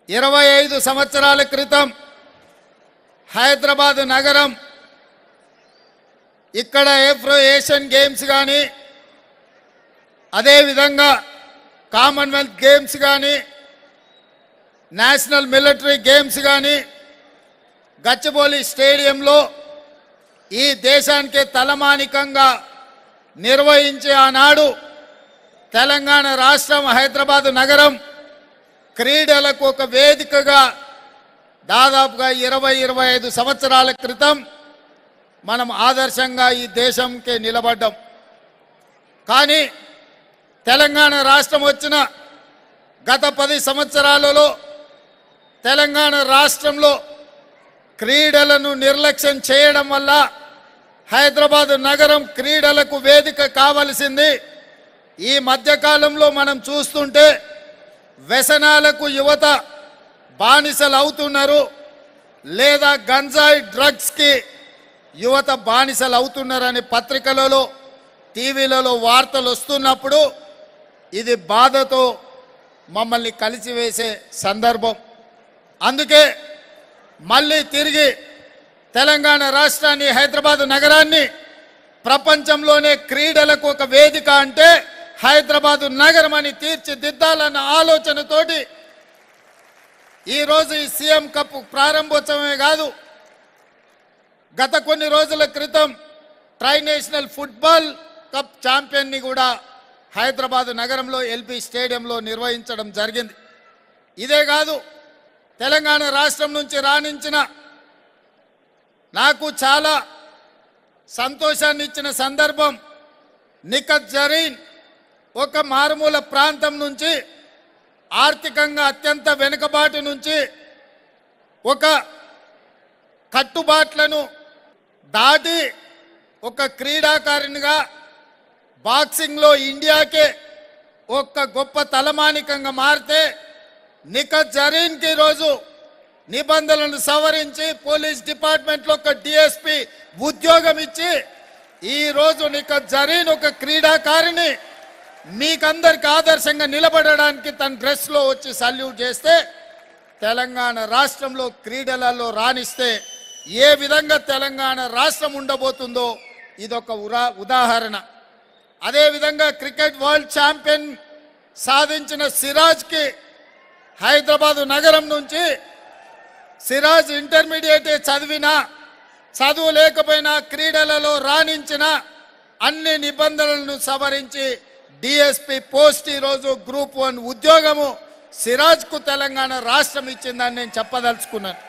25 సంవత్సరాల క్రితం హైదరాబాద్ నగరం ఇక్కడ ఏఫ్రో ఏషియన్ గేమ్స్ కానీ అదే విధంగా కామన్వెల్త్ గేమ్స్ కానీ నేషనల్ మిలిటరీ గేమ్స్ కానీ గచ్చిబౌలి స్టేడియంలో ఈ దేశానికి తలమానికంగా నిర్వహించే ఆనాడు తెలంగాణ రాష్ట్రం హైదరాబాద్ నగరం క్రీడలకు ఒక వేదికగా దాదాపుగా 20-25 సంవత్సరాల క్రితం మనం ఆదర్శంగా ఈ దేశంకి నిలబడ్డాం. కానీ తెలంగాణ రాష్ట్రం వచ్చిన గత 10 సంవత్సరాలలో తెలంగాణ రాష్ట్రంలో క్రీడలను నిర్లక్ష్యం చేయడం వల్ల హైదరాబాద్ నగరం క్రీడలకు వేదిక కావాల్సింది. ఈ మధ్యకాలంలో మనం చూస్తుంటే వ్యసనాలకు యువత బానిసలు అవుతున్నారు, లేదా గంజాయి డ్రగ్స్కి యువత బానిసలు అవుతున్నారని పత్రికలలో టీవీలలో వార్తలు వస్తున్నప్పుడు ఇది బాధతో మమ్మల్ని కలిసివేసే సందర్భం. అందుకే మళ్ళీ తిరిగి తెలంగాణ రాష్ట్రాన్ని హైదరాబాద్ నగరాన్ని ప్రపంచంలోనే క్రీడలకు ఒక వేదిక అంటే హైదరాబాద్ నగరం అని తీర్చిదిద్దాలన్న ఆలోచనతోటి ఈరోజు ఈ సీఎం కప్ ప్రారంభోత్సవమే కాదు, గత కొన్ని రోజుల క్రితం ట్రై నేషనల్ ఫుట్బాల్ కప్ ఛాంపియన్ని కూడా హైదరాబాద్ నగరంలో ఎల్బీ స్టేడియంలో నిర్వహించడం జరిగింది. ఇదే కాదు, తెలంగాణ రాష్ట్రం నుంచి రాణించిన నాకు చాలా సంతోషాన్ని ఇచ్చిన సందర్భం నిఖత్ జరీన్ ఒక మారుమూల ప్రాంతం నుంచి ఆర్థికంగా అత్యంత వెనుకబాటు నుంచి ఒక కట్టుబాట్లను దాటి ఒక క్రీడాకారునిగా బాక్సింగ్లో ఇండియాకే ఒక గొప్ప తలమానికంగా మారితే నిఖత్ జరీన్కి ఈరోజు నిబంధనలను సవరించి పోలీస్ డిపార్ట్మెంట్లో ఒక డిఎస్పి ఉద్యోగం ఇచ్చి ఈరోజు నిఖత్ జరీన్ ఒక క్రీడాకారిని మీకందరికి ఆదర్శంగా నిలబడడానికి తన డ్రెస్లో వచ్చి సల్యూట్ చేస్తే తెలంగాణ రాష్ట్రంలో క్రీడలలో రాణిస్తే ఏ విధంగా తెలంగాణ రాష్ట్రం ఉండబోతుందో ఇదొక ఉదాహరణ. అదేవిధంగా క్రికెట్ వరల్డ్ ఛాంపియన్ సాధించిన సిరాజ్కి హైదరాబాదు నగరం నుంచి సిరాజ్ ఇంటర్మీడియట్ చదివినా చదువు లేకపోయినా క్రీడలలో రాణించిన అన్ని నిబంధనలను సవరించి డిఎస్పి పోస్ట్ ఈరోజు గ్రూప్ 1 ఉద్యోగము సిరాజ్కు తెలంగాణ రాష్ట్రం ఇచ్చిందని నేను చెప్పదలుచుకున్నాను.